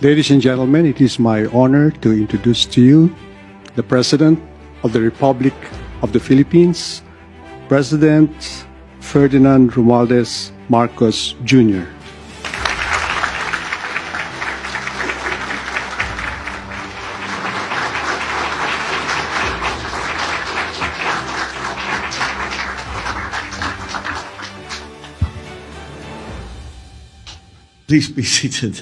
Ladies and gentlemen, it is my honor to introduce to you the President of the Republic of the Philippines, President Ferdinand Romualdez Marcos Jr. Please be seated.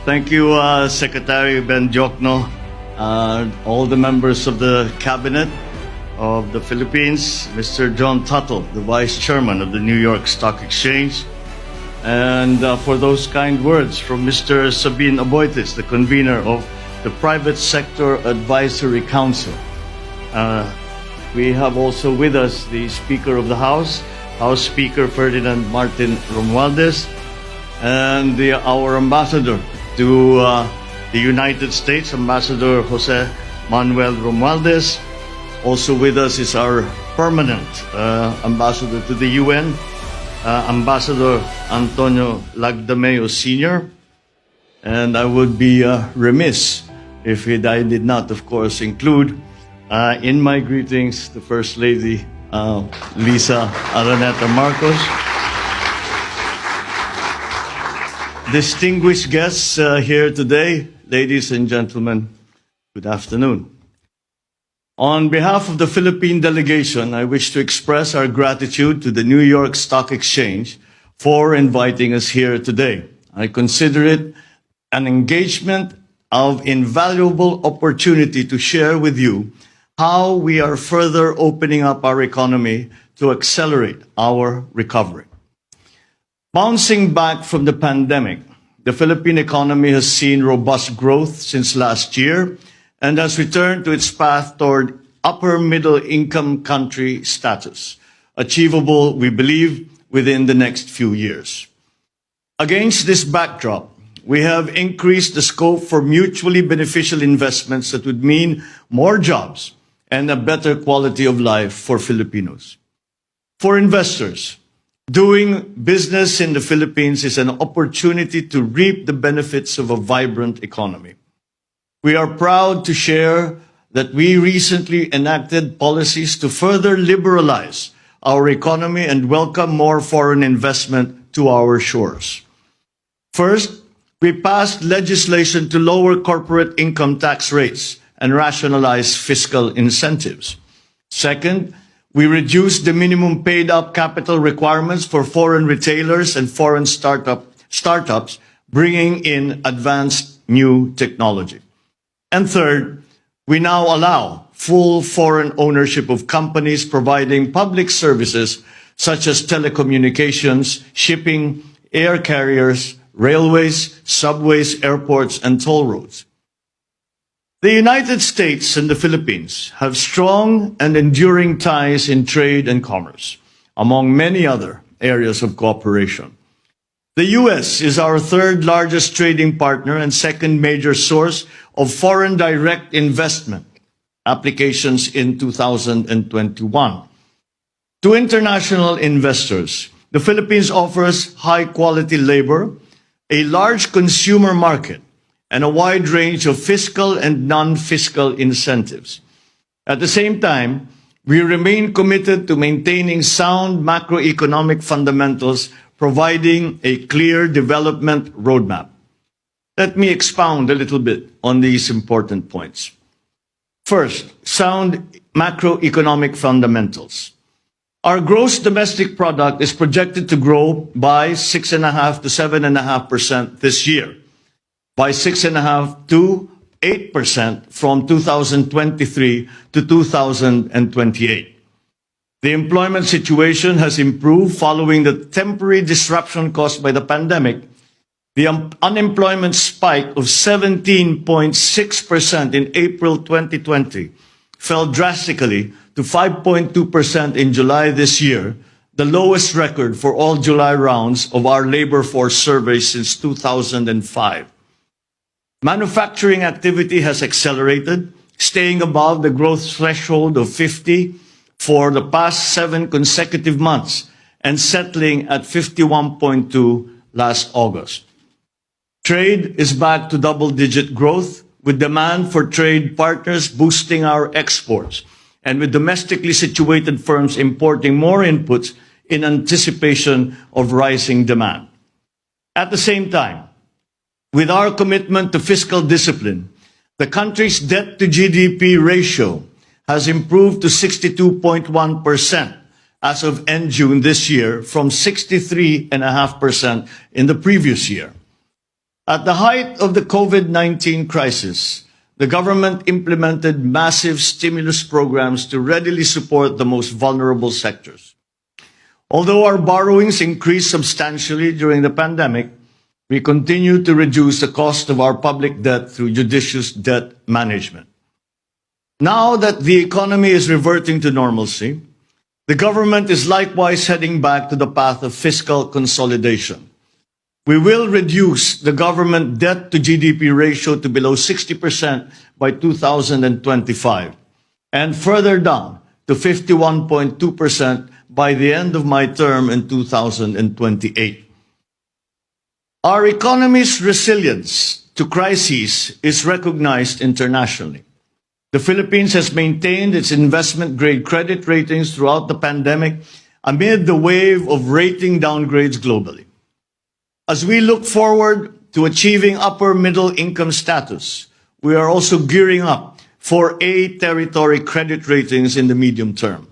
Thank you, Secretary Ben Jokno, all the members of the Cabinet of the Philippines, Mr. John Tuttle, the Vice Chairman of the New York Stock Exchange, and for those kind words from Mr. Sabin Aboitis, the convener of the Private Sector Advisory Council. We have also with us the Speaker of the House Speaker Ferdinand Martin Romualdez, and our ambassador to the United States, Ambassador Jose Manuel Romualdez. Also with us is our permanent ambassador to the UN, Ambassador Antonio Lagdameo Sr. And I would be remiss if I did not, of course, include in my greetings the First Lady, Lisa Araneta Marcos. Distinguished guests here today, ladies and gentlemen, good afternoon. On behalf of the Philippine delegation, I wish to express our gratitude to the New York Stock Exchange for inviting us here today. I consider it an engagement of invaluable opportunity to share with you how we are further opening up our economy to accelerate our recovery. Bouncing back from the pandemic, the Philippine economy has seen robust growth since last year and has returned to its path toward upper middle income country status, achievable, we believe, within the next few years. Against this backdrop, we have increased the scope for mutually beneficial investments that would mean more jobs and a better quality of life for Filipinos. For investors, doing business in the Philippines is an opportunity to reap the benefits of a vibrant economy. We are proud to share that we recently enacted policies to further liberalize our economy and welcome more foreign investment to our shores. First, we passed legislation to lower corporate income tax rates and rationalize fiscal incentives. Second, we reduced the minimum paid-up capital requirements for foreign retailers and foreign startups, bringing in advanced new technology. And third, we now allow full foreign ownership of companies providing public services such as telecommunications, shipping, air carriers, railways, subways, airports, and toll roads. The United States and the Philippines have strong and enduring ties in trade and commerce, among many other areas of cooperation. The U.S. is our third largest trading partner and second major source of foreign direct investment applications in 2021. To international investors, the Philippines offers high-quality labor, a large consumer market, and a wide range of fiscal and non-fiscal incentives. At the same time, we remain committed to maintaining sound macroeconomic fundamentals, providing a clear development roadmap. Let me expound a little bit on these important points. First, sound macroeconomic fundamentals. Our gross domestic product is projected to grow by 6.5% to 7.5% this year, by 6.5% to 8% from 2023 to 2028. The employment situation has improved following the temporary disruption caused by the pandemic. The unemployment spike of 17.6% in April 2020 fell drastically to 5.2% in July this year, the lowest record for all July rounds of our labor force survey since 2005. Manufacturing activity has accelerated, staying above the growth threshold of 50 for the past 7 consecutive months and settling at 51.2 last August. Trade is back to double-digit growth, with demand for trade partners boosting our exports, and with domestically situated firms importing more inputs in anticipation of rising demand. At the same time, with our commitment to fiscal discipline, the country's debt-to-GDP ratio has improved to 62.1% as of end June this year from 63.5% in the previous year. At the height of the COVID-19 crisis, the government implemented massive stimulus programs to readily support the most vulnerable sectors. Although our borrowings increased substantially during the pandemic, we continue to reduce the cost of our public debt through judicious debt management. Now that the economy is reverting to normalcy, the government is likewise heading back to the path of fiscal consolidation. We will reduce the government debt to GDP ratio to below 60% by 2025 and further down to 51.2% by the end of my term in 2028. Our economy's resilience to crises is recognized internationally. The Philippines has maintained its investment-grade credit ratings throughout the pandemic amid the wave of rating downgrades globally. As we look forward to achieving upper middle income status, we are also gearing up for A territory credit ratings in the medium term.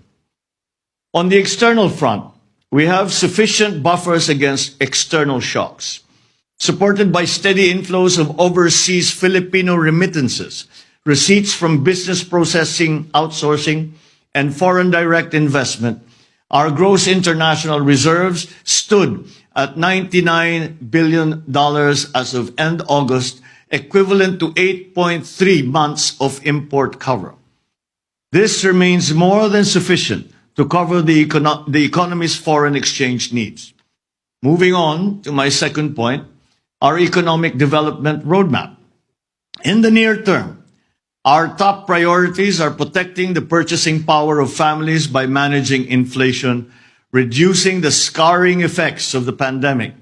On the external front, we have sufficient buffers against external shocks, supported by steady inflows of overseas Filipino remittances, receipts from business processing, outsourcing, and foreign direct investment. Our gross international reserves stood at $99 billion as of end August, equivalent to 8.3 months of import cover. This remains more than sufficient to cover the economy's foreign exchange needs. Moving on to my second point, our economic development roadmap. In the near term, our top priorities are protecting the purchasing power of families by managing inflation, reducing the scarring effects of the pandemic,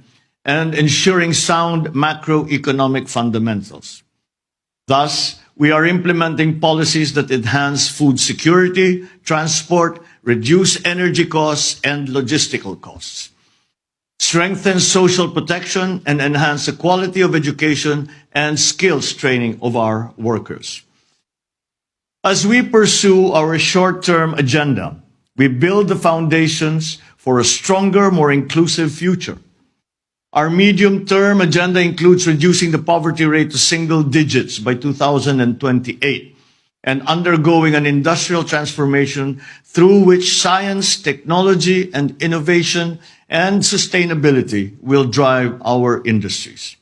and ensuring sound macroeconomic fundamentals. Thus, we are implementing policies that enhance food security, transport, reduce energy costs, and logistical costs, strengthen social protection, and enhance the quality of education and skills training of our workers. As we pursue our short-term agenda, we build the foundations for a stronger, more inclusive future. Our medium-term agenda includes reducing the poverty rate to single digits by 2028 and undergoing an industrial transformation through which science, technology, and innovation and sustainability will drive our industries.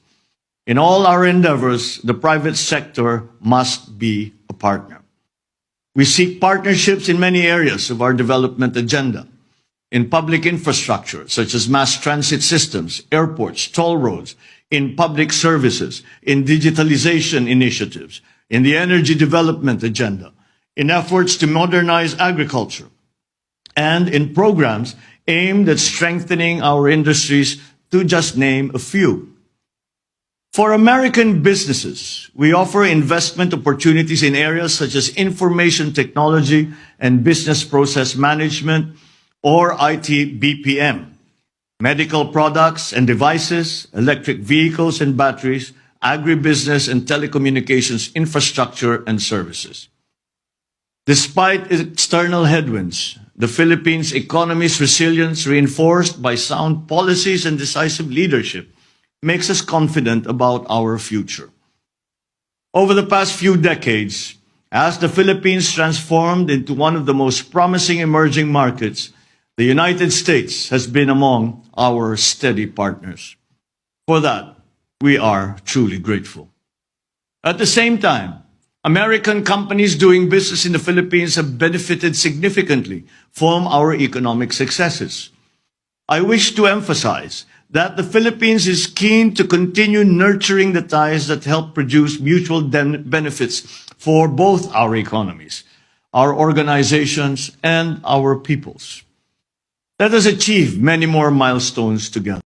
In all our endeavors, the private sector must be a partner. We seek partnerships in many areas of our development agenda. In public infrastructure, such as mass transit systems, airports, toll roads, in public services, in digitalization initiatives, in the energy development agenda, in efforts to modernize agriculture, and in programs aimed at strengthening our industries, to just name a few. For American businesses, we offer investment opportunities in areas such as information technology and business process management, or IT BPM, medical products and devices, electric vehicles and batteries, agribusiness and telecommunications infrastructure and services. Despite external headwinds, the Philippines' economy's resilience, reinforced by sound policies and decisive leadership, makes us confident about our future. Over the past few decades, as the Philippines transformed into one of the most promising emerging markets, the United States has been among our steady partners. For that, we are truly grateful. At the same time, American companies doing business in the Philippines have benefited significantly from our economic successes. I wish to emphasize that the Philippines is keen to continue nurturing the ties that help produce mutual benefits for both our economies, our organizations, and our peoples. Let us achieve many more milestones together.